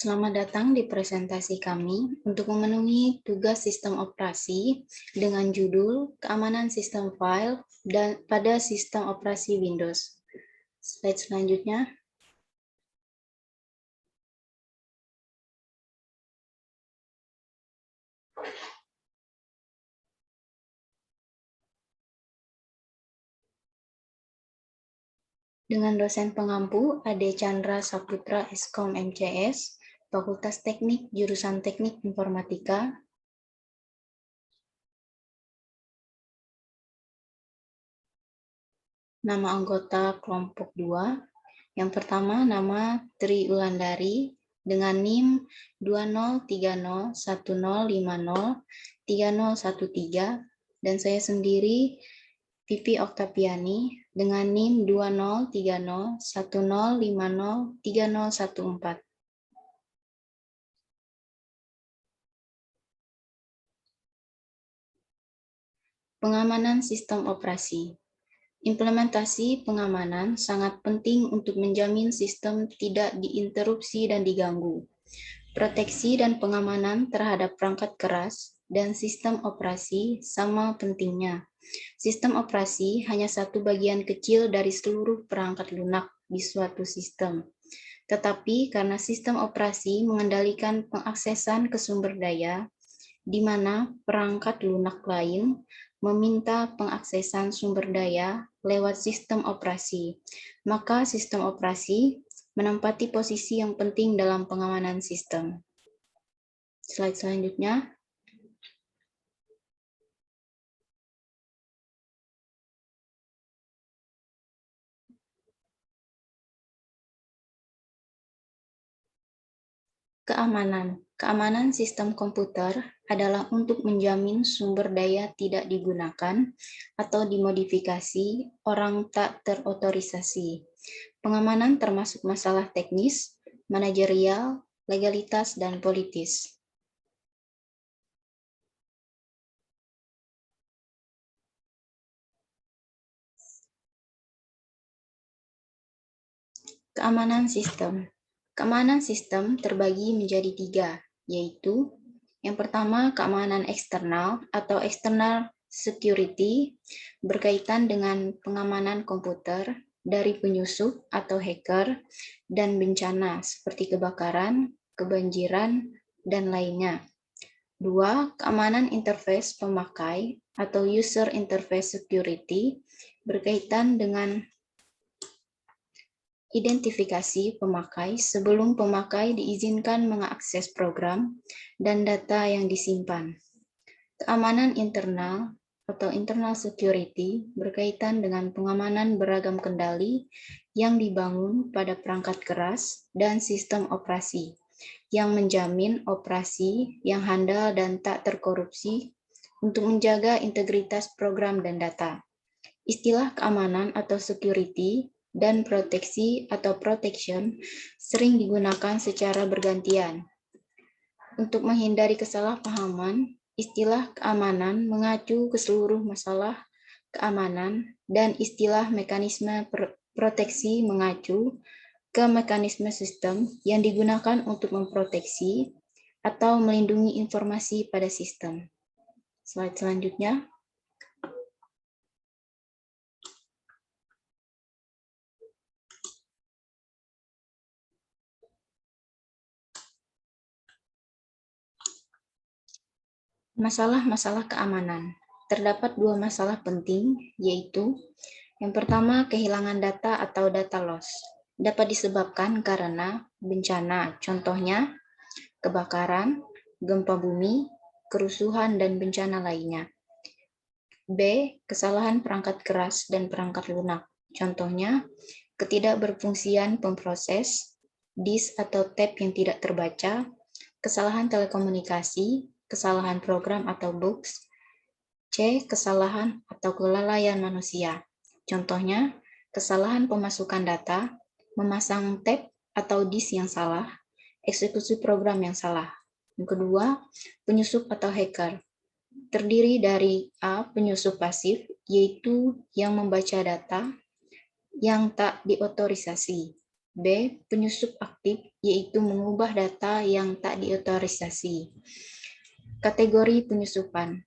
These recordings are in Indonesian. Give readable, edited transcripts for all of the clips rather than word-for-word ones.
Selamat datang di presentasi kami untuk memenuhi tugas sistem operasi dengan judul Keamanan Sistem File dan pada Sistem Operasi Windows. Slide selanjutnya. Dengan dosen pengampu Ade Chandra Saputra Eskom MCS, Fakultas Teknik Jurusan Teknik Informatika. Nama anggota kelompok 2. Yang pertama nama Tri Ulandari dengan NIM 203010503013 dan saya sendiri Vivi Oktaviani dengan NIM 203010503014. Pengamanan sistem operasi. Implementasi pengamanan sangat penting untuk menjamin sistem tidak diinterupsi dan diganggu. Proteksi dan pengamanan terhadap perangkat keras dan sistem operasi sama pentingnya. Sistem operasi hanya satu bagian kecil dari seluruh perangkat lunak di suatu sistem. Tetapi karena sistem operasi mengendalikan pengaksesan ke sumber daya, di mana perangkat lunak lain meminta pengaksesan sumber daya lewat sistem operasi, maka sistem operasi menempati posisi yang penting dalam pengamanan sistem. Slide selanjutnya. Keamanan sistem komputer adalah untuk menjamin sumber daya tidak digunakan atau dimodifikasi orang tak terotorisasi. Pengamanan termasuk masalah teknis, manajerial, legalitas, dan politis. Keamanan sistem. Keamanan sistem terbagi menjadi 3, yaitu yang pertama keamanan eksternal atau external security berkaitan dengan pengamanan komputer dari penyusup atau hacker dan bencana seperti kebakaran, kebanjiran, dan lainnya. 2. Keamanan interface pemakai atau user interface security berkaitan dengan identifikasi pemakai sebelum pemakai diizinkan mengakses program dan data yang disimpan. Keamanan internal atau internal security berkaitan dengan pengamanan beragam kendali yang dibangun pada perangkat keras dan sistem operasi yang menjamin operasi yang handal dan tak terkorupsi untuk menjaga integritas program dan data. Istilah keamanan atau security dan proteksi atau protection sering digunakan secara bergantian. Untuk menghindari kesalahpahaman, istilah keamanan mengacu ke seluruh masalah keamanan dan istilah mekanisme proteksi mengacu ke mekanisme sistem yang digunakan untuk memproteksi atau melindungi informasi pada sistem. Slide selanjutnya. Masalah-masalah keamanan. Terdapat 2 masalah penting, yaitu yang pertama kehilangan data atau data loss. Dapat disebabkan karena bencana, contohnya kebakaran, gempa bumi, kerusuhan, dan bencana lainnya. B. Kesalahan perangkat keras dan perangkat lunak. Contohnya ketidakberfungsian pemproses, disk atau tab yang tidak terbaca, kesalahan telekomunikasi, kesalahan program atau bugs. C. Kesalahan atau kelalaian manusia. Contohnya, kesalahan pemasukan data, memasang tab atau disk yang salah, eksekusi program yang salah. Yang kedua, penyusup atau hacker. Terdiri dari A. Penyusup pasif, yaitu yang membaca data yang tak diotorisasi. B. Penyusup aktif, yaitu mengubah data yang tak diotorisasi. Kategori penyusupan.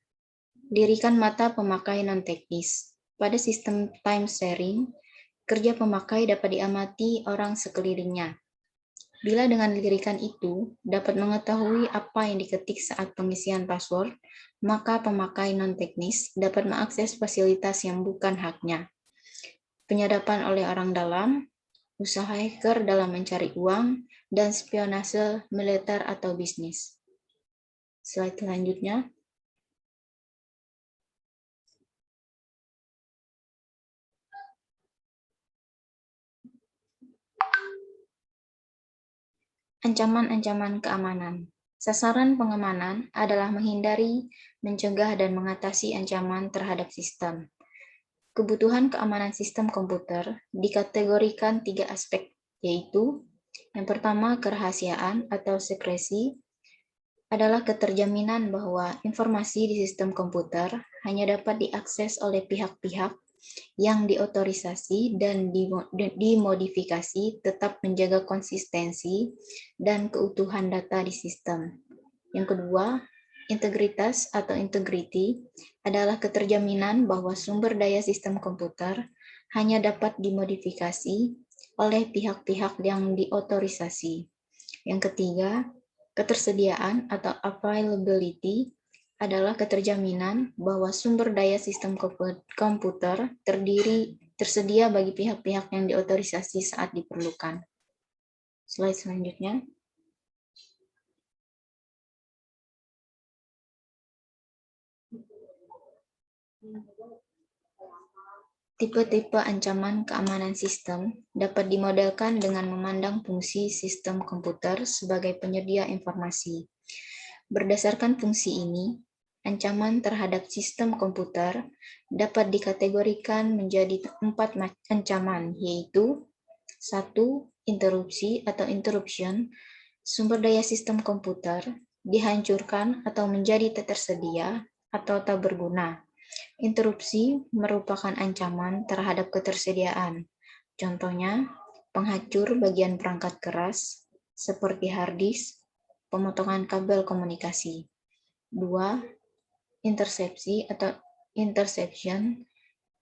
Dirikan mata pemakai non-teknis. Pada sistem time sharing, kerja pemakai dapat diamati orang sekelilingnya. Bila dengan lirikan itu dapat mengetahui apa yang diketik saat pengisian password, maka pemakai non-teknis dapat mengakses fasilitas yang bukan haknya. Penyadapan oleh orang dalam, usaha hacker dalam mencari uang, dan spionase militer atau bisnis. Slide selanjutnya. Ancaman-ancaman keamanan. Sasaran pengamanan adalah menghindari, mencegah, dan mengatasi ancaman terhadap sistem. Kebutuhan keamanan sistem komputer dikategorikan 3 aspek, yaitu yang pertama, kerahasiaan atau sekresi adalah keterjaminan bahwa informasi di sistem komputer hanya dapat diakses oleh pihak-pihak yang diotorisasi dan dimodifikasi tetap menjaga konsistensi dan keutuhan data di sistem. Yang kedua, integritas atau integrity adalah keterjaminan bahwa sumber daya sistem komputer hanya dapat dimodifikasi oleh pihak-pihak yang diotorisasi. Yang ketiga, ketersediaan atau availability adalah keterjaminan bahwa sumber daya sistem komputer tersedia bagi pihak-pihak yang diotorisasi saat diperlukan. Slide selanjutnya. Tipe-tipe ancaman keamanan sistem dapat dimodelkan dengan memandang fungsi sistem komputer sebagai penyedia informasi. Berdasarkan fungsi ini, ancaman terhadap sistem komputer dapat dikategorikan menjadi 4 ancaman, yaitu 1. Interupsi atau interruption. Sumber daya sistem komputer dihancurkan atau menjadi tak tersedia atau tak berguna. Interupsi merupakan ancaman terhadap ketersediaan. Contohnya, penghancur bagian perangkat keras seperti hard disk, pemotongan kabel komunikasi. 2. Intersepsi atau interception.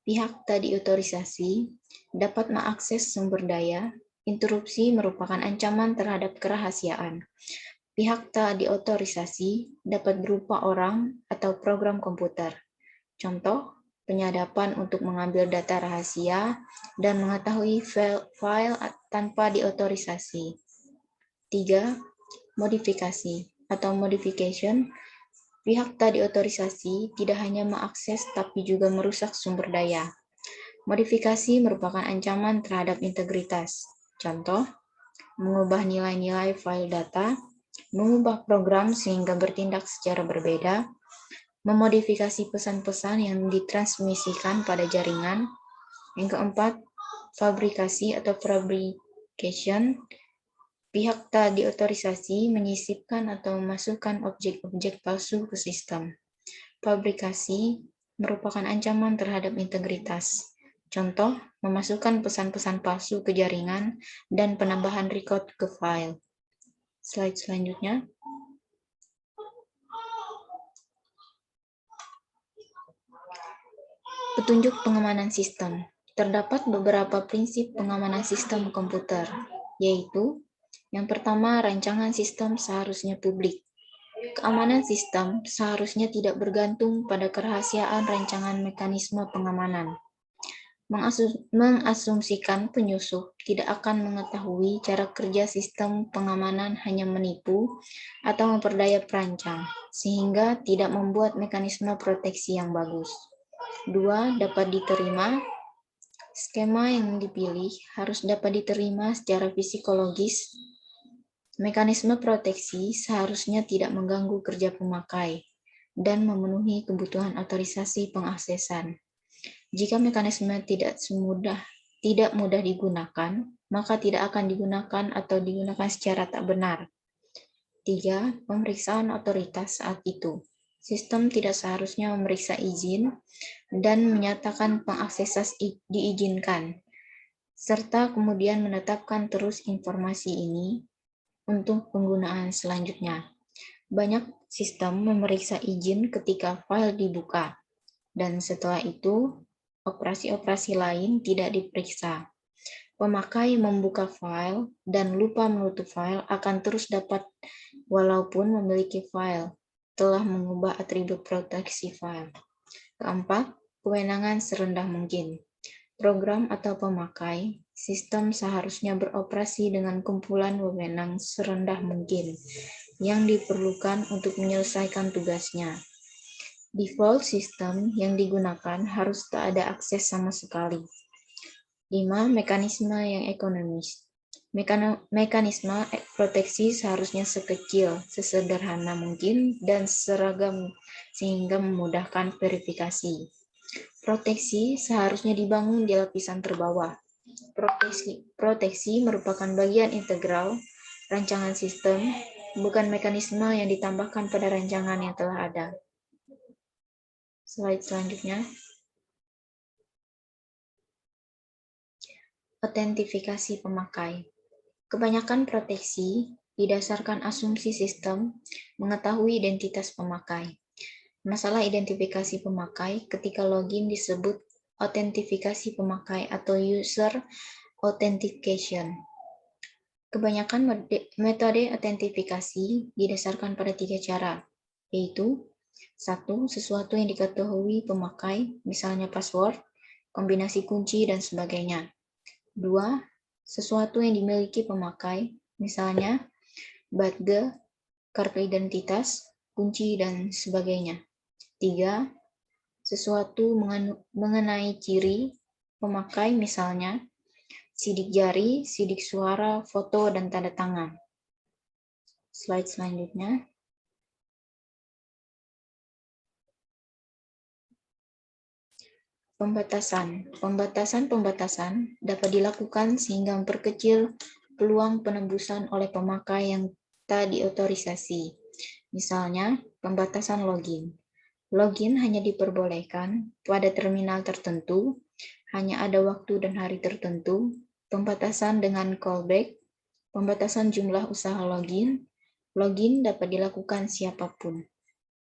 Pihak tak diotorisasi dapat mengakses sumber daya. Interupsi merupakan ancaman terhadap kerahasiaan. Pihak tak diotorisasi dapat berupa orang atau program komputer. Contoh, penyadapan untuk mengambil data rahasia dan mengetahui file tanpa diotorisasi. 3. Modifikasi atau modification. Pihak tak diotorisasi tidak hanya mengakses tapi juga merusak sumber daya. Modifikasi merupakan ancaman terhadap integritas. Contoh, mengubah nilai-nilai file data, mengubah program sehingga bertindak secara berbeda, memodifikasi pesan-pesan yang ditransmisikan pada jaringan. Yang keempat, fabrikasi atau fabrication. Pihak tak diotorisasi menyisipkan atau memasukkan objek-objek palsu ke sistem. Fabrikasi merupakan ancaman terhadap integritas. Contoh, memasukkan pesan-pesan palsu ke jaringan dan penambahan record ke file. Slide selanjutnya. Petunjuk pengamanan sistem. Terdapat beberapa prinsip pengamanan sistem komputer, yaitu yang pertama, rancangan sistem seharusnya publik. Keamanan sistem seharusnya tidak bergantung pada kerahasiaan rancangan mekanisme pengamanan. Mengasumsikan penyusup tidak akan mengetahui cara kerja sistem pengamanan hanya menipu atau memperdaya perancang, sehingga tidak membuat mekanisme proteksi yang bagus. 2. Dapat diterima. Skema yang dipilih harus dapat diterima secara psikologis. Mekanisme proteksi seharusnya tidak mengganggu kerja pemakai dan memenuhi kebutuhan otorisasi pengaksesan. Jika mekanisme tidak mudah digunakan, maka tidak akan digunakan atau digunakan secara tak benar. 3. Pemeriksaan otoritas saat itu. Sistem tidak seharusnya memeriksa izin dan menyatakan pengaksesan diizinkan. serta kemudian menetapkan terus informasi ini untuk penggunaan selanjutnya. Banyak sistem memeriksa izin ketika file dibuka, dan setelah itu, operasi-operasi lain tidak diperiksa. Pemakai membuka file dan lupa menutup file akan terus dapat walaupun memiliki file telah mengubah atribut proteksi file. Keempat, kewenangan serendah mungkin. Program atau pemakai sistem seharusnya beroperasi dengan kumpulan wewenang serendah mungkin yang diperlukan untuk menyelesaikan tugasnya. Default sistem yang digunakan harus tak ada akses sama sekali. 5. Mekanisme yang ekonomis. Mekanisme proteksi seharusnya sekecil, sesederhana mungkin, dan seragam sehingga memudahkan verifikasi. Proteksi seharusnya dibangun di lapisan terbawah. Proteksi merupakan bagian integral rancangan sistem, bukan mekanisme yang ditambahkan pada rancangan yang telah ada. Slide selanjutnya. Otentifikasi pemakai. Kebanyakan proteksi didasarkan asumsi sistem mengetahui identitas pemakai. Masalah identifikasi pemakai ketika login disebut otentifikasi pemakai atau user authentication. Kebanyakan metode otentifikasi didasarkan pada 3 cara, yaitu 1. Sesuatu yang diketahui pemakai, misalnya password, kombinasi kunci, dan sebagainya. 2. Sesuatu yang dimiliki pemakai, misalnya badge, kartu identitas, kunci, dan sebagainya. 3. Sesuatu mengenai ciri pemakai, misalnya sidik jari, sidik suara, foto, dan tanda tangan. Slide selanjutnya. Pembatasan dapat dilakukan sehingga memperkecil peluang penembusan oleh pemakai yang tak diotorisasi. Misalnya, pembatasan login. Login hanya diperbolehkan pada terminal tertentu, hanya ada waktu dan hari tertentu, pembatasan dengan callback, pembatasan jumlah usaha login. Login dapat dilakukan siapapun.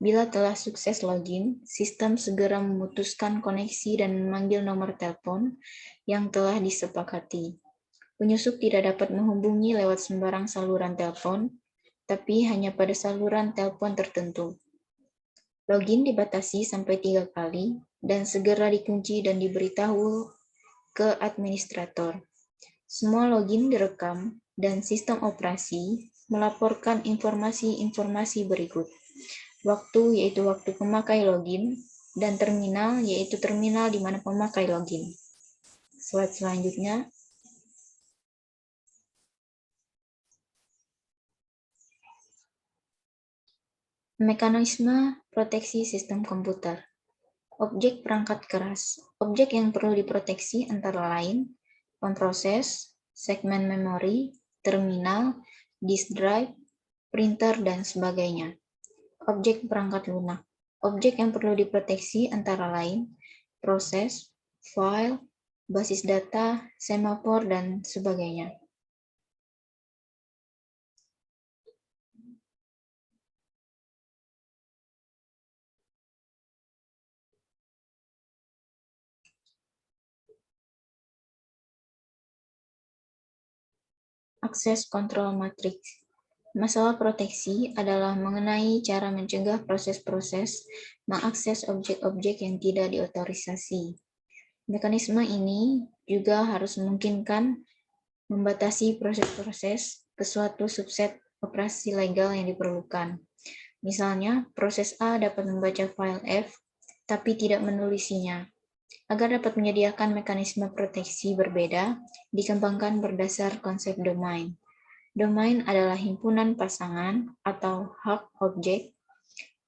Bila telah sukses login, sistem segera memutuskan koneksi dan memanggil nomor telepon yang telah disepakati. Penyusup tidak dapat menghubungi lewat sembarang saluran telepon, tapi hanya pada saluran telepon tertentu. Login dibatasi sampai 3 kali dan segera dikunci dan diberitahu ke administrator. Semua login direkam dan sistem operasi melaporkan informasi-informasi berikut. Waktu yaitu waktu pemakai login, dan terminal yaitu terminal di mana pemakai login. Slide selanjutnya. Mekanisme proteksi sistem komputer. Objek perangkat keras. Objek yang perlu diproteksi antara lain pemproses, segmen memori, terminal, disk drive, printer, dan sebagainya. Objek perangkat lunak. Objek yang perlu diproteksi antara lain proses, file, basis data, semafor, dan sebagainya. Akses kontrol matriks. Masalah proteksi adalah mengenai cara mencegah proses-proses mengakses objek-objek yang tidak diotorisasi. Mekanisme ini juga harus memungkinkan membatasi proses-proses ke suatu subset operasi legal yang diperlukan. Misalnya, proses A dapat membaca file F, tapi tidak menulisinya. Agar dapat menyediakan mekanisme proteksi berbeda, dikembangkan berdasar konsep domain. Domain adalah himpunan pasangan atau hak objek.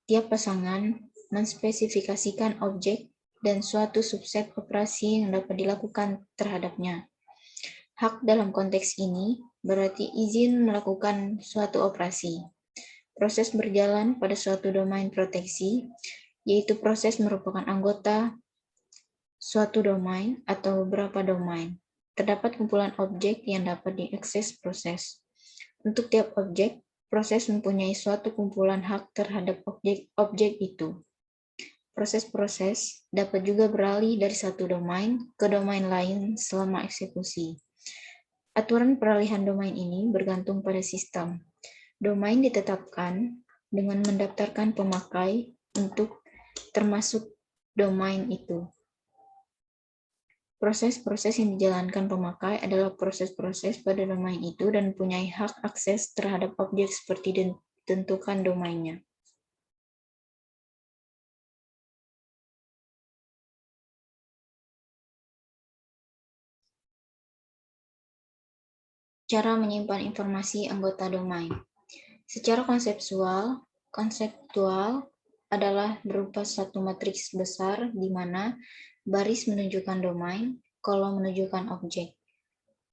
Tiap pasangan menspesifikasikan objek dan suatu subset operasi yang dapat dilakukan terhadapnya. Hak dalam konteks ini berarti izin melakukan suatu operasi. Proses berjalan pada suatu domain proteksi, yaitu proses merupakan anggota suatu domain atau beberapa domain. terdapat kumpulan objek yang dapat diakses proses. Untuk tiap objek, proses mempunyai suatu kumpulan hak terhadap objek itu. Proses-proses dapat juga beralih dari satu domain ke domain lain selama eksekusi. Aturan peralihan domain ini bergantung pada sistem. Domain ditetapkan dengan mendaftarkan pemakai untuk termasuk domain itu. Proses-proses yang dijalankan pemakai adalah proses-proses pada domain itu dan mempunyai hak akses terhadap objek seperti ditentukan domainnya. Cara menyimpan informasi anggota domain. Secara konseptual adalah berupa satu matriks besar di mana baris menunjukkan domain, kolom menunjukkan objek.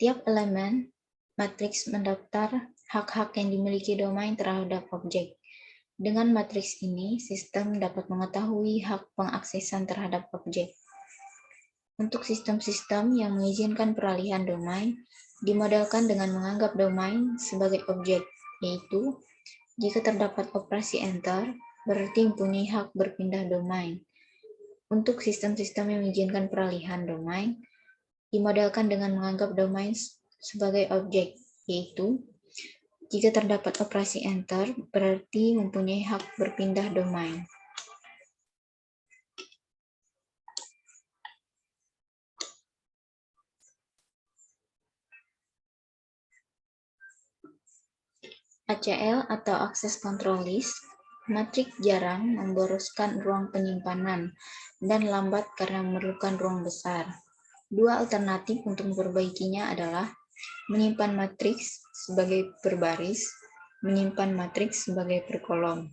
Tiap elemen matriks mendaftar hak-hak yang dimiliki domain terhadap objek. Dengan matriks ini, sistem dapat mengetahui hak pengaksesan terhadap objek. Untuk sistem-sistem yang mengizinkan peralihan domain, dimodelkan dengan menganggap domain sebagai objek, yaitu jika terdapat operasi enter, berarti mempunyai hak berpindah domain. Untuk sistem-sistem yang mengizinkan peralihan domain, dimodelkan dengan menganggap domain sebagai objek, yaitu jika terdapat operasi enter, berarti mempunyai hak berpindah domain. ACL atau Access Control List, matriks jarang memboroskan ruang penyimpanan dan lambat karena memerlukan ruang besar. Dua alternatif untuk memperbaikinya adalah menyimpan matriks sebagai berbaris, menyimpan matriks sebagai berkolom.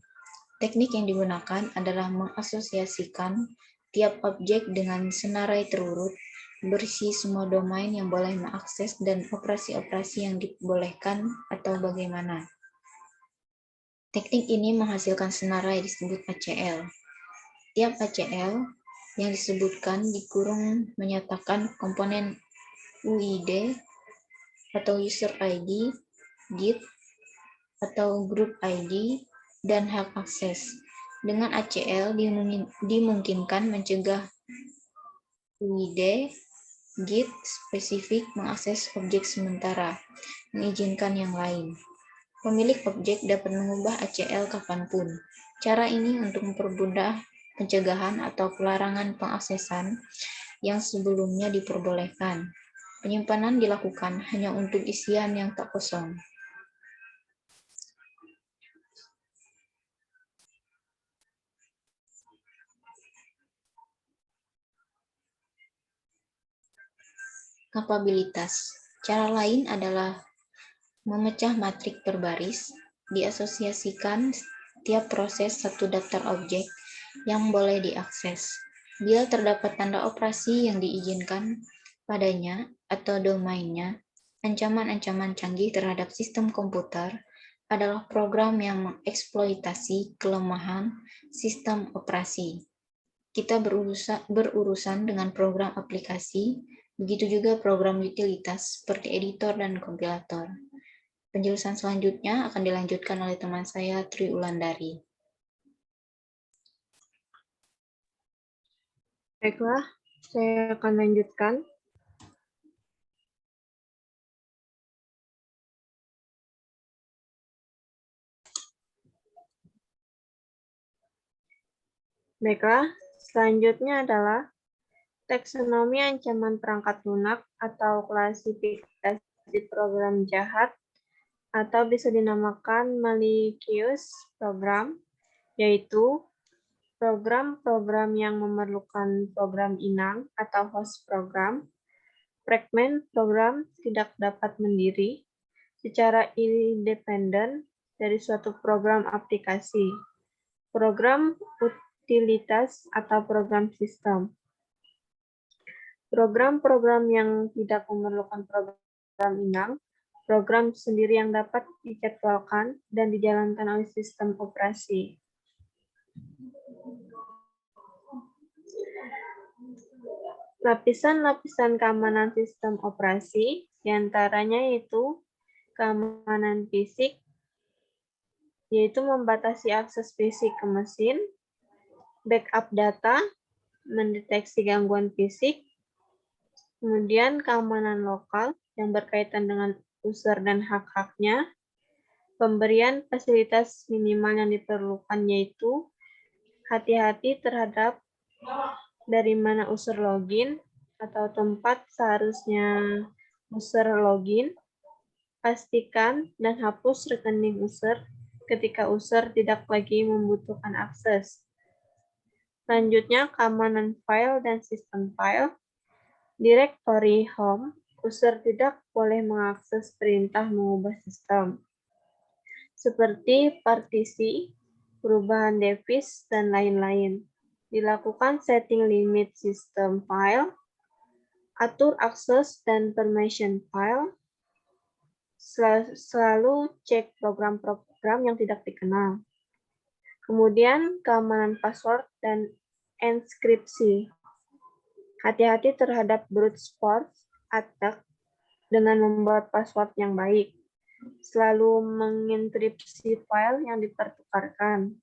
Teknik yang digunakan adalah mengasosiasikan tiap objek dengan senarai terurut, berisi semua domain yang boleh mengakses dan operasi-operasi yang dibolehkan atau bagaimana. Teknik ini menghasilkan senarai disebut ACL. Tiap ACL yang disebutkan dikurung menyatakan komponen UID atau user ID, git, atau group ID, dan hak akses. Dengan ACL dimungkinkan mencegah UID, git spesifik mengakses objek sementara, mengizinkan yang lain. Pemilik objek dapat mengubah ACL kapanpun. Cara ini untuk mempermudah pencegahan atau pelarangan pengaksesan yang sebelumnya diperbolehkan. Penyimpanan dilakukan hanya untuk isian yang tak kosong. Kapabilitas. Cara lain adalah memecah matriks berbaris, diasosiasikan tiap proses satu daftar objek yang boleh diakses. Bila terdapat tanda operasi yang diizinkan padanya atau domainnya, ancaman-ancaman canggih terhadap sistem komputer adalah program yang mengeksploitasi kelemahan sistem operasi. Kita berurusan dengan program aplikasi, begitu juga program utilitas seperti editor dan kompilator. Penjelasan selanjutnya akan dilanjutkan oleh teman saya, Tri Ulandari. Baiklah, saya akan lanjutkan. Baiklah, selanjutnya adalah taksonomi ancaman perangkat lunak atau klasifikasi program jahat atau bisa dinamakan malicious program, yaitu program-program yang memerlukan program inang atau host program, fragment program tidak dapat mendiri secara independen dari suatu program aplikasi, program utilitas atau program sistem. Program-program yang tidak memerlukan program inang, program sendiri yang dapat dijadwalkan dan dijalankan oleh sistem operasi. Lapisan-lapisan keamanan sistem operasi, diantaranya yaitu keamanan fisik, yaitu membatasi akses fisik ke mesin, backup data, mendeteksi gangguan fisik, kemudian keamanan lokal yang berkaitan dengan user dan hak-haknya, pemberian fasilitas minimal yang diperlukan yaitu hati-hati terhadap dari mana user login atau tempat seharusnya user login, pastikan dan hapus rekening user ketika user tidak lagi membutuhkan akses. Selanjutnya, keamanan file dan sistem file. Directory home, user tidak boleh mengakses perintah mengubah sistem, seperti partisi, perubahan device, dan lain-lain. Dilakukan setting limit sistem file, atur akses dan permission file, selalu cek program-program yang tidak dikenal. Kemudian keamanan password dan enkripsi. Hati-hati terhadap brute force attack dengan membuat password yang baik. Selalu mengenkripsi file yang dipertukarkan.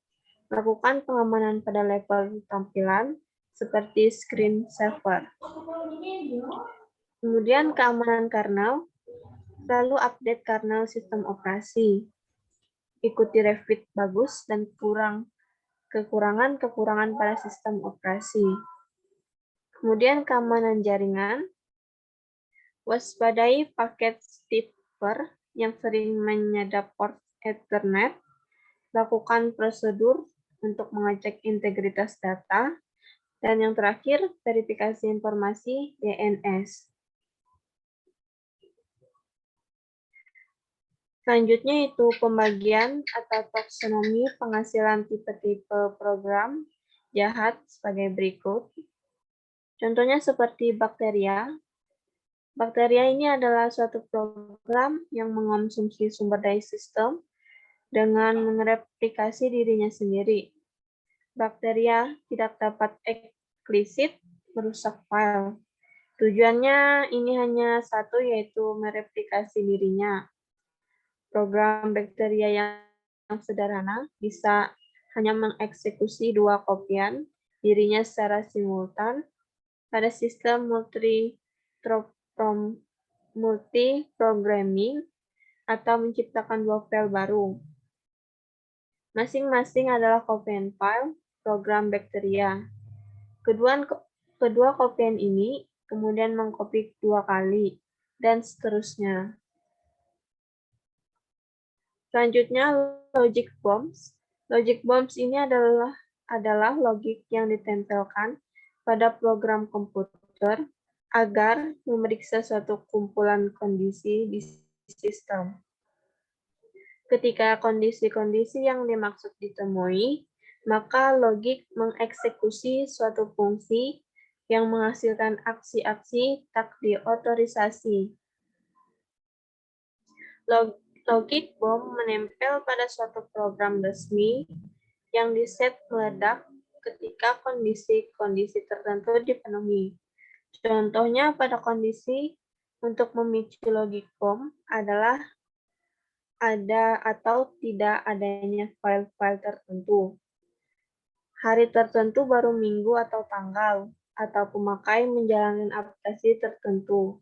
Lakukan pengamanan pada level tampilan seperti screensaver. Kemudian keamanan kernel. Selalu update kernel sistem operasi. Ikuti review bagus dan kekurangan-kekurangan pada sistem operasi. Kemudian keamanan jaringan, waspadai paket sniffer yang sering menyadap port Ethernet, lakukan prosedur untuk mengecek integritas data, dan yang terakhir, verifikasi informasi DNS. Selanjutnya itu pembagian atau taksonomi penghasilan tipe-tipe program jahat sebagai berikut. Contohnya seperti bakteria. Bakteria ini adalah suatu program yang mengonsumsi sumber daya sistem dengan mereplikasi dirinya sendiri. Bakteria tidak dapat eksplisit merusak file. Tujuannya ini hanya satu, yaitu mereplikasi dirinya. Program bakteria yang sederhana bisa hanya mengeksekusi 2 kopian dirinya secara simultan pada sistem multi-programming atau menciptakan 2 file baru. Masing-masing adalah kopian file program bakteria. Kedua kopian ini kemudian mengcopy 2 kali, dan seterusnya. Selanjutnya, logic bombs. Logic bombs ini adalah logik yang ditempelkan pada program komputer agar memeriksa suatu kumpulan kondisi di sistem. Ketika kondisi-kondisi yang dimaksud ditemui, maka logik mengeksekusi suatu fungsi yang menghasilkan aksi-aksi tak diotorisasi. Logic bomb menempel pada suatu program resmi yang diset meledak ketika kondisi-kondisi tertentu dipenuhi. Contohnya pada kondisi untuk memicu logic bomb adalah ada atau tidak adanya file-file tertentu, hari tertentu baru minggu atau tanggal, atau pemakai menjalankan aplikasi tertentu.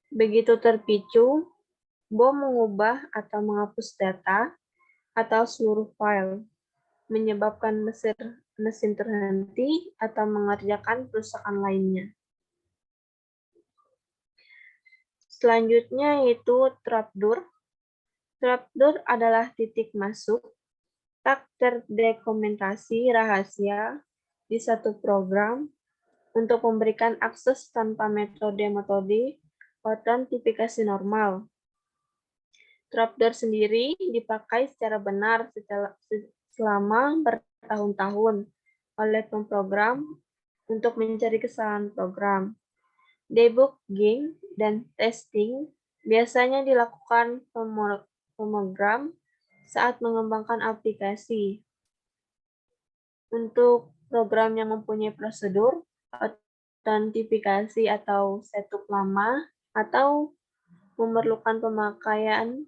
Begitu terpicu, bom mengubah atau menghapus data atau seluruh file, menyebabkan mesin terhenti atau mengerjakan perusahaan lainnya. Selanjutnya yaitu trapdoor. Trapdoor adalah titik masuk tak terdokumentasi rahasia di satu program untuk memberikan akses tanpa metode-metode autentifikasi normal. Trapdoor sendiri dipakai secara benar selama bertahun-tahun oleh pemrogram untuk mencari kesalahan program. Debugging dan testing biasanya dilakukan pemrogram saat mengembangkan aplikasi. Untuk program yang mempunyai prosedur, autentifikasi atau setup lama, atau memerlukan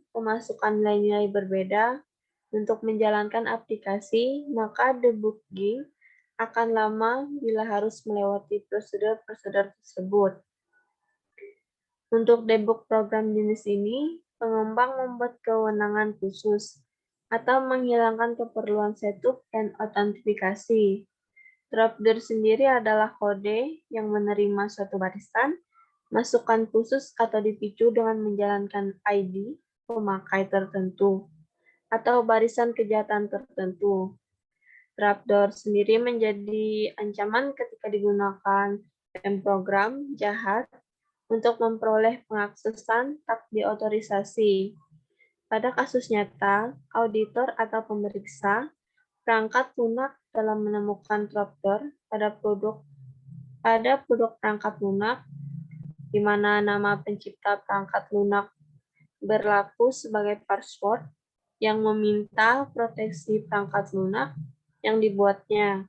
pemasukan nilai-nilai berbeda untuk menjalankan aplikasi, maka debugging akan lama bila harus melewati prosedur-prosedur tersebut. Untuk debug program jenis ini, pengembang membuat kewenangan khusus atau menghilangkan keperluan setup dan autentifikasi. Trapdoor sendiri adalah kode yang menerima suatu barisan, masukan khusus atau dipicu dengan menjalankan ID pemakai tertentu atau barisan kejahatan tertentu. Trapdoor sendiri menjadi ancaman ketika digunakan program jahat untuk memperoleh pengaksesan tak diotorisasi. Pada kasus nyata, auditor atau pemeriksa perangkat lunak dalam menemukan trapdoor pada produk perangkat lunak, di mana nama pencipta perangkat lunak berlaku sebagai password yang meminta proteksi perangkat lunak yang dibuatnya.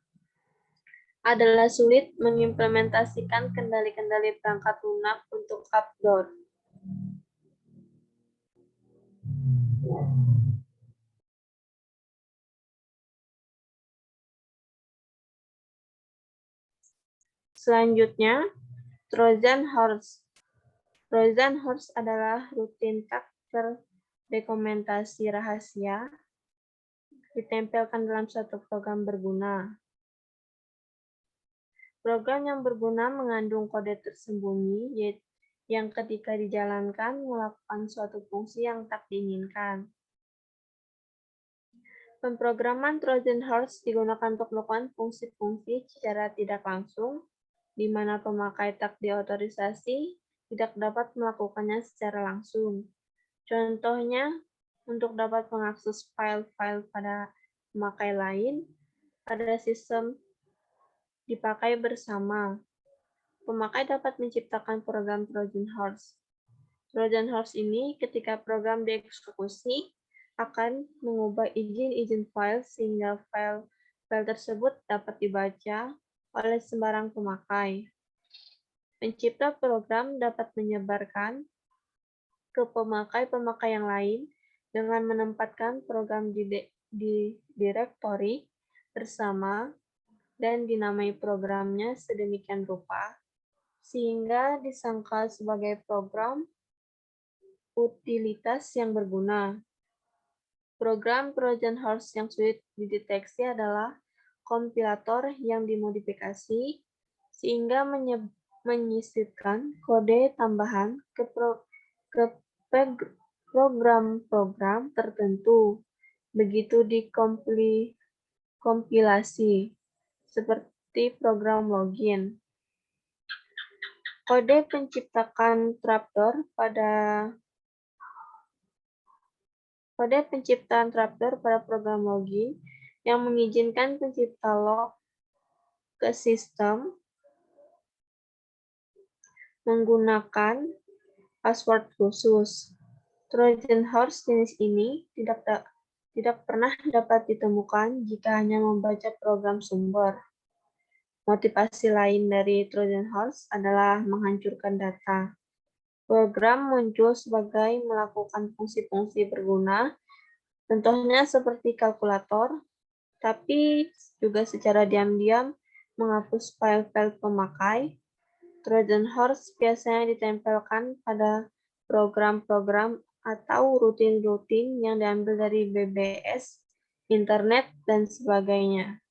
Adalah sulit mengimplementasikan kendali-kendali perangkat lunak untuk trapdoor. Selanjutnya, Trojan Horse. Trojan Horse adalah rutin tag terdokumentasi rahasia ditempelkan dalam suatu program berguna. Program yang berguna mengandung kode tersembunyi yang ketika dijalankan melakukan suatu fungsi yang tak diinginkan. Pemrograman Trojan Horse digunakan untuk melakukan fungsi-fungsi secara tidak langsung, di mana pemakai tak diotorisasi tidak dapat melakukannya secara langsung. Contohnya, untuk dapat mengakses file-file pada pemakai lain pada sistem dipakai bersama. Pemakai dapat menciptakan program Trojan Horse. Trojan Horse ini ketika program dieksekusi akan mengubah izin-izin file sehingga file tersebut dapat dibaca oleh sembarang pemakai. Pencipta program dapat menyebarkan ke pemakai-pemakai yang lain dengan menempatkan program di direktori bersama dan dinamai programnya sedemikian rupa sehingga disangka sebagai program utilitas yang berguna. Program Trojan Horse yang sulit dideteksi adalah kompilator yang dimodifikasi sehingga menyisipkan kode tambahan ke program-program tertentu begitu dikompilasi, seperti program login. Kode penciptaan trapdoor pada program login yang mengizinkan pencipta log ke sistem menggunakan password khusus. Trojan Horse jenis ini tidak pernah dapat ditemukan jika hanya membaca program sumber. Motivasi lain dari Trojan Horse adalah menghancurkan data. Program muncul sebagai melakukan fungsi-fungsi berguna, contohnya seperti kalkulator, tapi juga secara diam-diam menghapus file-file pemakai. Trojan Horse biasanya ditempelkan pada program-program atau rutin-rutin yang diambil dari BBS, internet, dan sebagainya.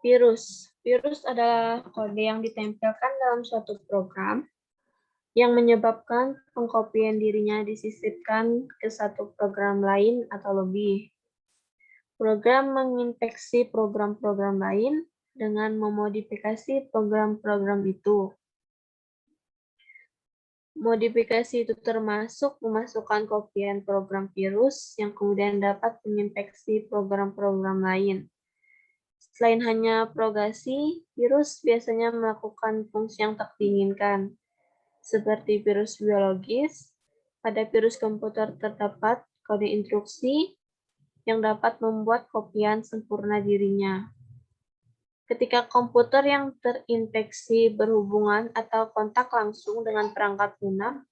Virus. Virus adalah kode yang ditempelkan dalam suatu program yang menyebabkan pengkopian dirinya disisipkan ke satu program lain atau lebih. Program menginfeksi program-program lain dengan memodifikasi program-program itu. Modifikasi itu termasuk memasukkan kopian program virus yang kemudian dapat menginfeksi program-program lain. Selain hanya propagasi, virus biasanya melakukan fungsi yang tak diinginkan, seperti virus biologis. Pada virus komputer terdapat kode instruksi yang dapat membuat kopian sempurna dirinya. Ketika komputer yang terinfeksi berhubungan atau kontak langsung dengan perangkat lunak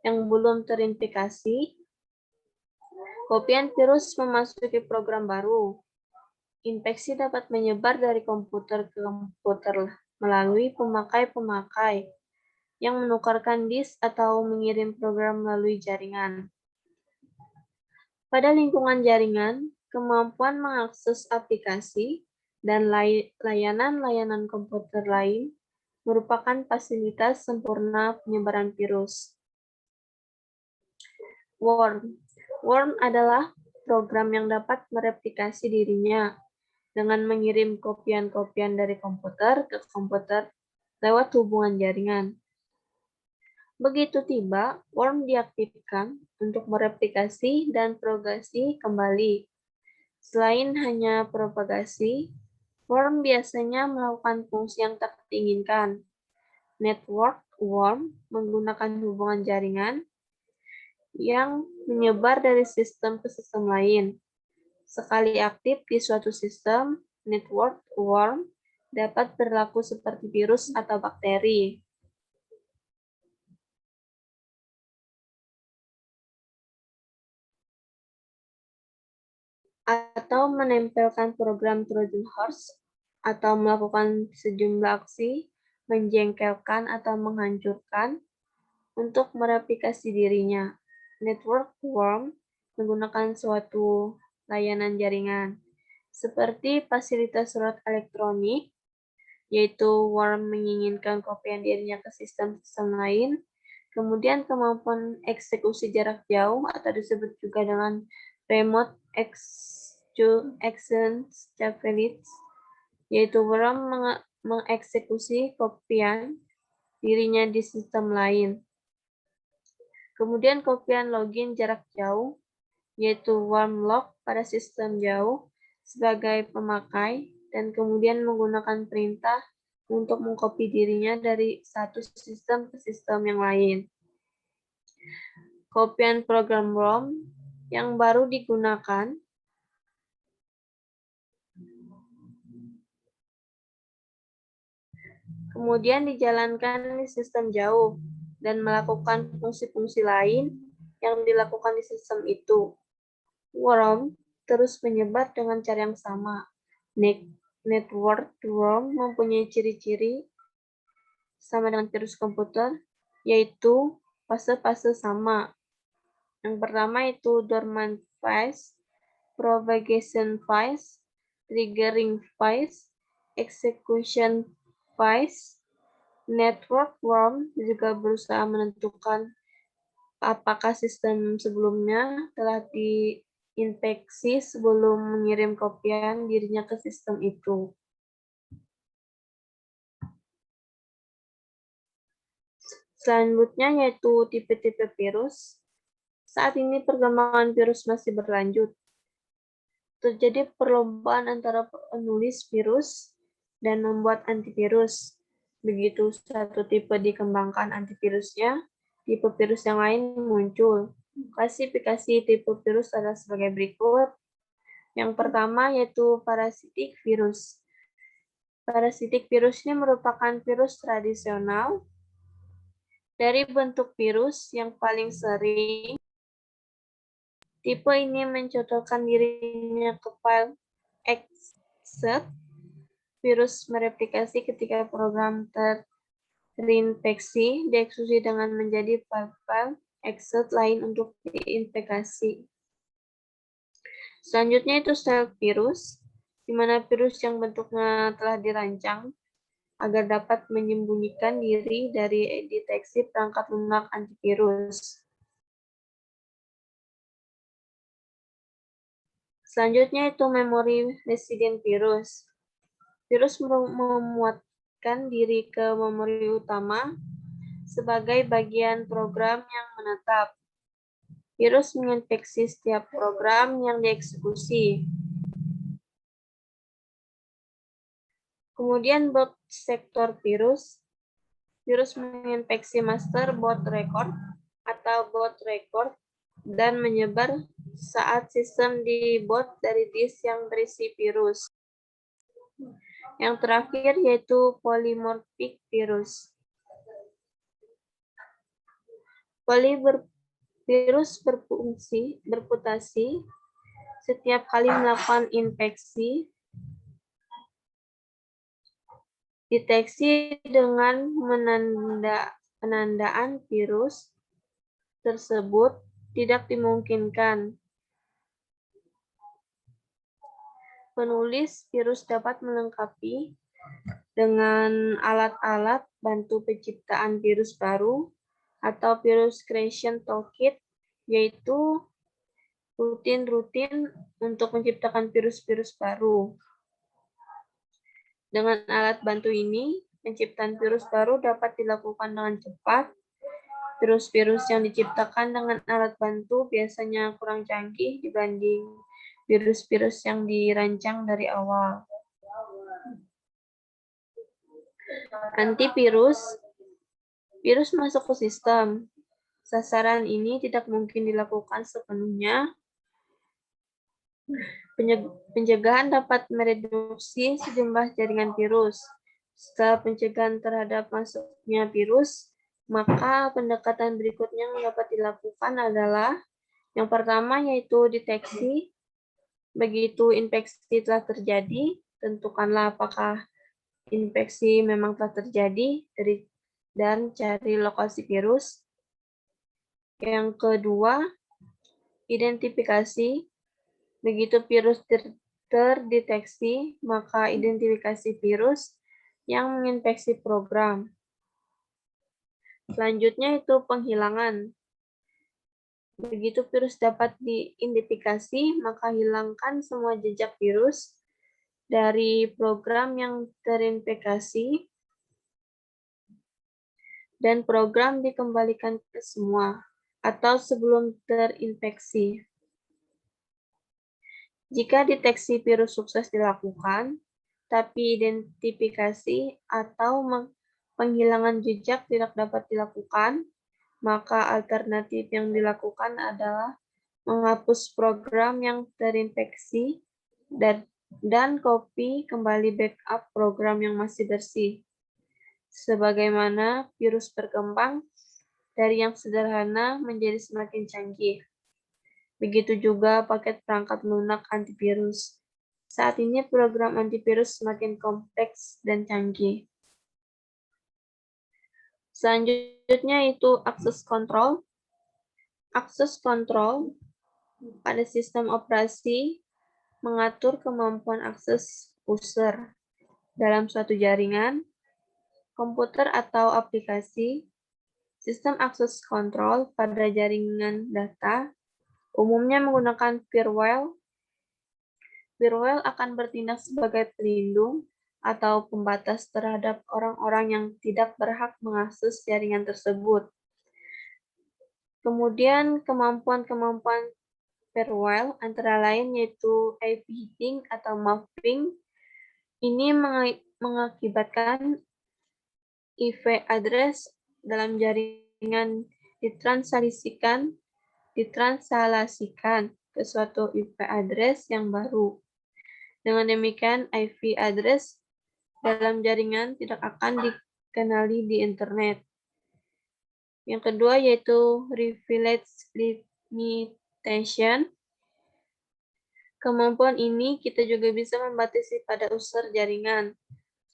yang belum terinfeksi, kopian virus memasuki program baru. Infeksi dapat menyebar dari komputer ke komputer melalui pemakai-pemakai yang menukarkan disk atau mengirim program melalui jaringan. Pada lingkungan jaringan, kemampuan mengakses aplikasi dan layanan-layanan komputer lain merupakan fasilitas sempurna penyebaran virus. Worm. Worm adalah program yang dapat mereplikasi dirinya dengan mengirim kopian-kopian dari komputer ke komputer lewat hubungan jaringan. Begitu tiba, worm diaktifkan untuk mereplikasi dan propagasi kembali. Selain hanya propagasi, worm biasanya melakukan fungsi yang tak diinginkan. Network worm menggunakan hubungan jaringan yang menyebar dari sistem ke sistem lain. Sekali aktif di suatu sistem, network worm dapat berlaku seperti virus atau bakteri. Atau menempelkan program Trojan Horse, atau melakukan sejumlah aksi menjengkelkan atau menghancurkan untuk mereplikasi dirinya. Network worm menggunakan suatu layanan jaringan, seperti fasilitas surat elektronik, yaitu worm menginginkan kopian dirinya ke sistem-sistem lain, kemudian kemampuan eksekusi jarak jauh atau disebut juga dengan remote execution capabilities, yaitu worm mengeksekusi kopian dirinya di sistem lain. Kemudian kopian login jarak jauh, yaitu worm log pada sistem jauh sebagai pemakai, dan kemudian menggunakan perintah untuk mengcopy dirinya dari satu sistem ke sistem yang lain. Kopian program worm yang baru digunakan kemudian dijalankan di sistem jauh dan melakukan fungsi-fungsi lain yang dilakukan di sistem itu. Worm terus menyebar dengan cara yang sama. Network worm mempunyai ciri-ciri sama dengan virus komputer, yaitu fase-fase sama. Yang pertama itu dormant phase, propagation phase, triggering phase, execution phase. Network worm juga berusaha menentukan apakah sistem sebelumnya telah diinfeksi sebelum mengirim kopian dirinya ke sistem itu. Selanjutnya yaitu tipe-tipe virus. Saat ini perkembangan virus masih berlanjut. Terjadi perlombaan antara penulis virus dan membuat antivirus. Begitu satu tipe dikembangkan antivirusnya, tipe virus yang lain muncul. Klasifikasi tipe virus adalah sebagai berikut. Yang pertama yaitu parasitic virus. Parasitic virus ini merupakan virus tradisional. Dari bentuk virus yang paling sering, tipe ini mencontohkan dirinya ke file exec. Virus mereplikasi ketika program terinfeksi, dieksekusi dengan menjadi file-file exec lain untuk diinfeksi. Selanjutnya itu stealth virus, di mana virus yang bentuknya telah dirancang agar dapat menyembunyikan diri dari deteksi perangkat lunak antivirus. Selanjutnya itu memory resident virus. Virus memuatkan diri ke memori utama sebagai bagian program yang menetap. Virus menginfeksi setiap program yang dieksekusi. Kemudian boot sektor virus. Virus menginfeksi master boot record atau boot record dan menyebar saat sistem dibuat dari disk yang berisi virus. Yang terakhir yaitu polymorphic virus. Virus bermutasi setiap kali melakukan infeksi. Deteksi dengan penandaan virus tersebut tidak dimungkinkan. Penulis virus dapat melengkapi dengan alat-alat bantu penciptaan virus baru atau virus creation toolkit, yaitu rutin untuk menciptakan virus-virus baru. Dengan alat bantu ini, penciptaan virus baru dapat dilakukan dengan cepat. Virus-virus yang diciptakan dengan alat bantu biasanya kurang canggih dibanding virus-virus yang dirancang dari awal. Antivirus. Virus masuk ke sistem. Sasaran ini tidak mungkin dilakukan sepenuhnya. Pencegahan dapat mereduksi sejumlah jaringan virus. Setelah pencegahan terhadap masuknya virus, maka pendekatan berikutnya yang dapat dilakukan adalah yang pertama yaitu deteksi. Begitu infeksi telah terjadi, tentukanlah apakah infeksi memang telah terjadi dan cari lokasi virus. Yang kedua, identifikasi. Begitu virus terdeteksi, maka identifikasi virus yang menginfeksi program. Selanjutnya itu penghilangan. Begitu virus dapat diidentifikasi, maka hilangkan semua jejak virus dari program yang terinfeksi dan program dikembalikan ke semua atau sebelum terinfeksi. Jika deteksi virus sukses dilakukan, tapi identifikasi atau penghilangan jejak tidak dapat dilakukan, maka alternatif yang dilakukan adalah menghapus program yang terinfeksi dan copy kembali backup program yang masih bersih. Sebagaimana virus berkembang dari yang sederhana menjadi semakin canggih. Begitu juga paket perangkat lunak antivirus. Saat ini program antivirus semakin kompleks dan canggih. Selanjutnya itu akses control. Akses control pada sistem operasi mengatur kemampuan akses user dalam suatu jaringan, komputer atau aplikasi. Sistem akses control pada jaringan data umumnya menggunakan firewall. Firewall akan bertindak sebagai pelindung atau pembatas terhadap orang-orang yang tidak berhak mengakses jaringan tersebut. Kemudian kemampuan-kemampuan firewall antara lain yaitu IP hitting atau muffing. Ini mengakibatkan IP address dalam jaringan ditranslasikan ke suatu IP address yang baru. Dengan demikian, IP address dalam jaringan tidak akan dikenali di internet. Yang kedua yaitu privilege limitation. Kemampuan ini kita juga bisa membatasi pada user jaringan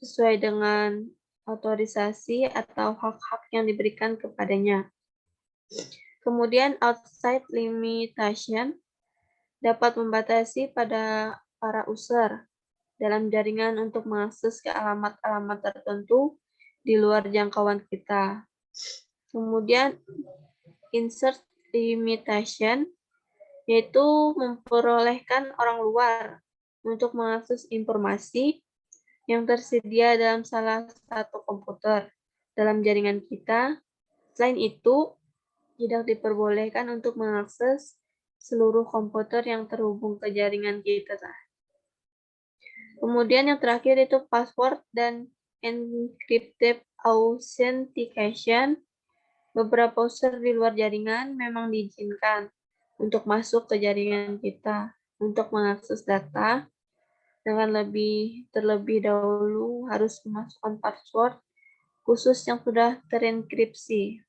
sesuai dengan otorisasi atau hak-hak yang diberikan kepadanya. Kemudian outside limitation dapat membatasi pada para user dalam jaringan untuk mengakses ke alamat-alamat tertentu di luar jangkauan kita. Kemudian insert limitation yaitu memperolehkan orang luar untuk mengakses informasi yang tersedia dalam salah satu komputer dalam jaringan kita. Selain itu, tidak diperbolehkan untuk mengakses seluruh komputer yang terhubung ke jaringan kita. Kemudian yang terakhir itu password dan encrypted authentication. Beberapa user di luar jaringan memang diizinkan untuk masuk ke jaringan kita. Untuk mengakses data, dengan terlebih dahulu harus memasukkan password khusus yang sudah terenkripsi.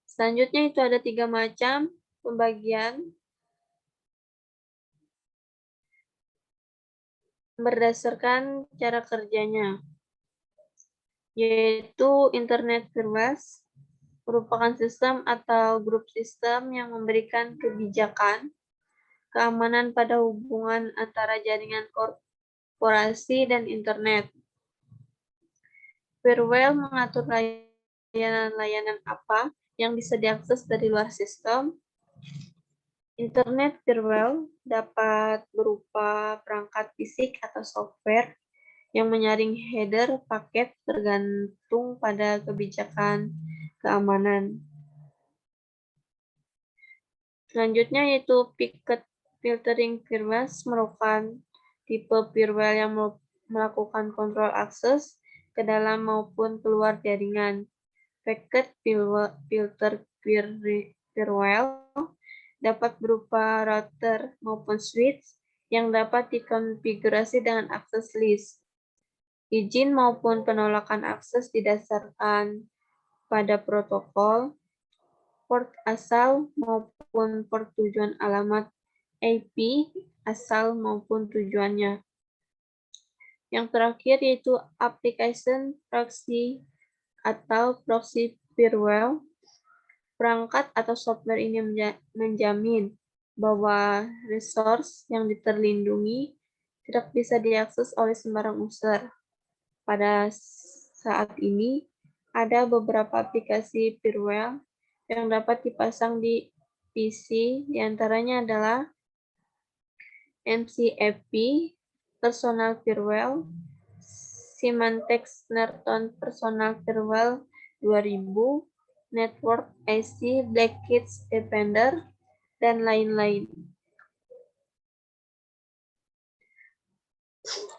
Selanjutnya itu ada 3 macam pembagian berdasarkan cara kerjanya, yaitu Internet Firewalls, merupakan sistem atau grup sistem yang memberikan kebijakan keamanan pada hubungan antara jaringan korporasi dan internet. Firewall mengatur layanan-layanan apa yang bisa diakses dari luar sistem. Internet firewall dapat berupa perangkat fisik atau software yang menyaring header paket tergantung pada kebijakan keamanan. Selanjutnya yaitu Packet Filtering Firewalls merupakan tipe firewall yang melakukan kontrol akses ke dalam maupun keluar jaringan. Packet Filter Firewall dapat berupa router maupun switch yang dapat dikonfigurasi dengan akses list. Izin maupun penolakan akses didasarkan pada protokol, port asal maupun port tujuan alamat IP asal maupun tujuannya. Yang terakhir yaitu application proxy atau proxy firewall. Perangkat atau software ini menjamin bahwa resource yang terlindungi tidak bisa diakses oleh sembarang user. Pada saat ini, ada beberapa aplikasi firewall yang dapat dipasang di PC, diantaranya adalah MCAP, Personal Firewall, Symantec Norton Personal Firewall 2000, Network IC, Blackgate Defender, dan lain-lain.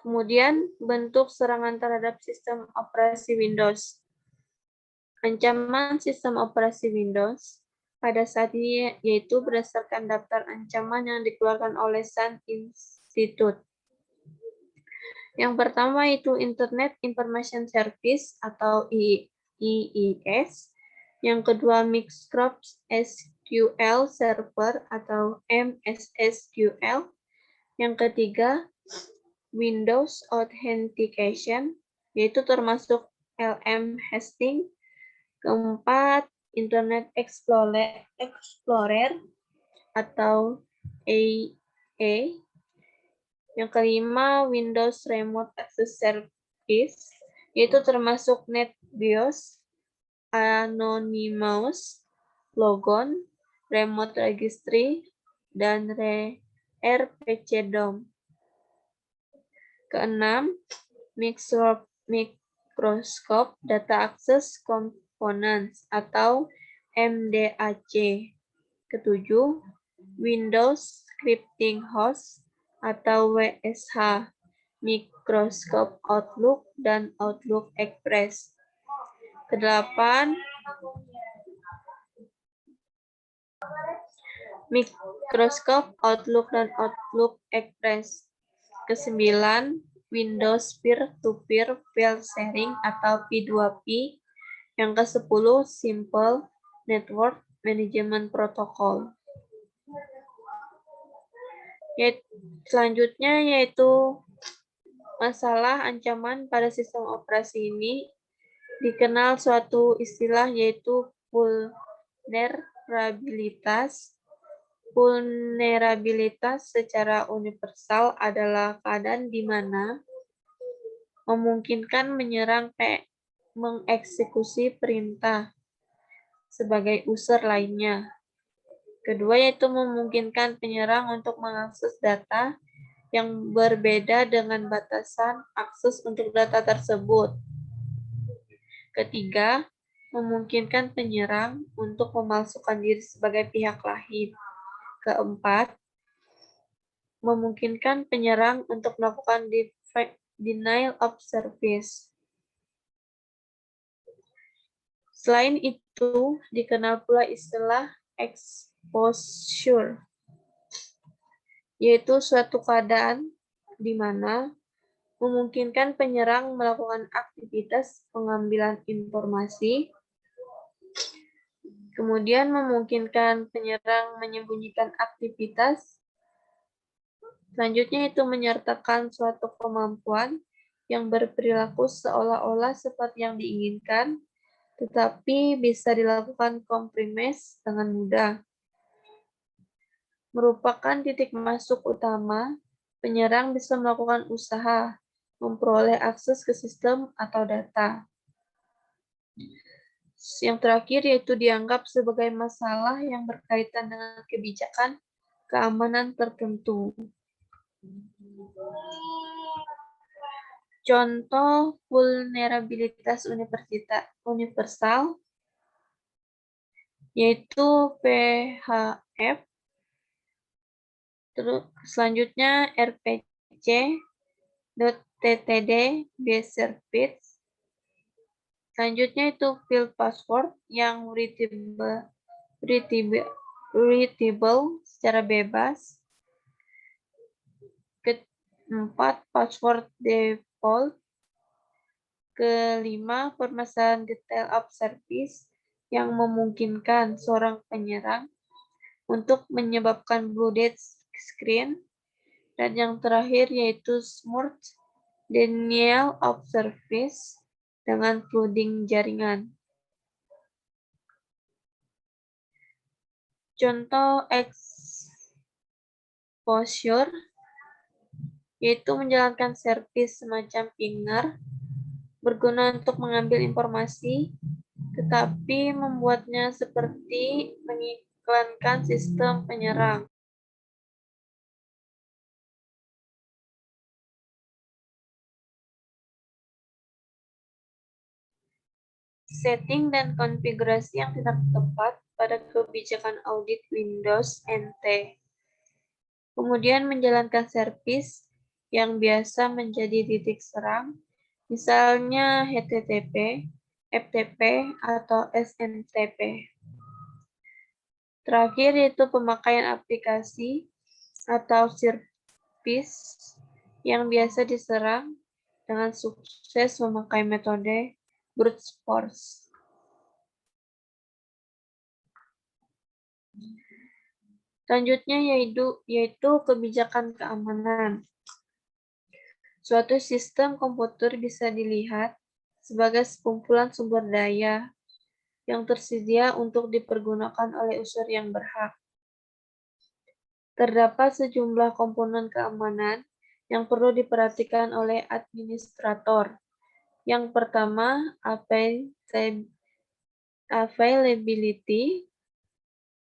Kemudian, bentuk serangan terhadap sistem operasi Windows. Ancaman sistem operasi Windows pada saat ini yaitu berdasarkan daftar ancaman yang dikeluarkan oleh Sun Institute. Yang pertama itu Internet Information Service atau IIS. Yang kedua Microsoft SQL Server atau MSSQL. Yang ketiga Windows Authentication, yaitu termasuk LM Hosting. Keempat, Internet Explorer atau AA. Yang kelima, Windows Remote Access Service, yaitu termasuk NetBIOS, Anonymous, Logon, Remote Registry, dan RPCDOM. Keenam, Microsoft Data Access Components atau MDAC. Ketujuh, Windows Scripting Host atau WSH, Microsoft Outlook dan Outlook Express. Kedelapan, Microsoft Outlook dan Outlook Express. Kesembilan, Windows Peer-to-Peer File Sharing atau P2P. Yang ke-10, Simple Network Management Protocol. Selanjutnya yaitu masalah ancaman pada sistem operasi ini dikenal suatu istilah yaitu vulnerabilitas. Vulnerabilitas secara universal adalah keadaan di mana memungkinkan menyerang mengeksekusi perintah sebagai user lainnya. Kedua yaitu memungkinkan penyerang untuk mengakses data yang berbeda dengan batasan akses untuk data tersebut. Ketiga, memungkinkan penyerang untuk memalsukan diri sebagai pihak lain. Keempat, memungkinkan penyerang untuk melakukan denial of service. Selain itu, dikenal pula istilah exposure, yaitu suatu keadaan di mana memungkinkan penyerang melakukan aktivitas pengambilan informasi, kemudian memungkinkan penyerang menyembunyikan aktivitas. Selanjutnya itu menyertakan suatu kemampuan yang berperilaku seolah-olah seperti yang diinginkan, tetapi bisa dilakukan compromise dengan mudah. Merupakan titik masuk utama, penyerang bisa melakukan usaha memperoleh akses ke sistem atau data. Yang terakhir yaitu dianggap sebagai masalah yang berkaitan dengan kebijakan keamanan tertentu. Contoh vulnerabilitas universal yaitu PHF. Terus selanjutnya RPC.ttd base service. Selanjutnya itu field password yang readable secara bebas. Keempat, password default. Kelima, permasalahan detail of service yang memungkinkan seorang penyerang untuk menyebabkan bloated screen. Dan yang terakhir yaitu smooth denial of service dengan flooding jaringan. Contoh exposure yaitu menjalankan servis semacam pinger berguna untuk mengambil informasi, tetapi membuatnya seperti mengiklankan sistem penyerang. Setting dan konfigurasi yang tidak tepat pada kebijakan audit Windows NT. Kemudian menjalankan servis yang biasa menjadi titik serang, misalnya HTTP, FTP, atau SMTP. Terakhir yaitu pemakaian aplikasi atau servis yang biasa diserang dengan sukses memakai metode brute force. Selanjutnya yaitu kebijakan keamanan. Suatu sistem komputer bisa dilihat sebagai sekumpulan sumber daya yang tersedia untuk dipergunakan oleh user yang berhak. Terdapat sejumlah komponen keamanan yang perlu diperhatikan oleh administrator. Yang pertama, availability.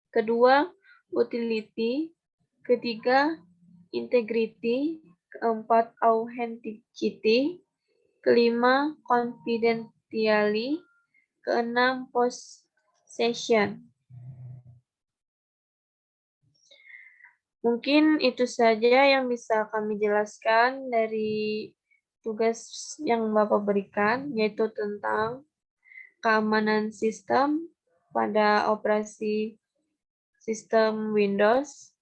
Kedua, utility. Ketiga, integrity. Keempat, authenticity. Kelima, confidentiality. Keenam, possession. Mungkin itu saja yang bisa kami jelaskan dari tugas yang Bapak berikan, yaitu tentang keamanan sistem pada operasi sistem Windows.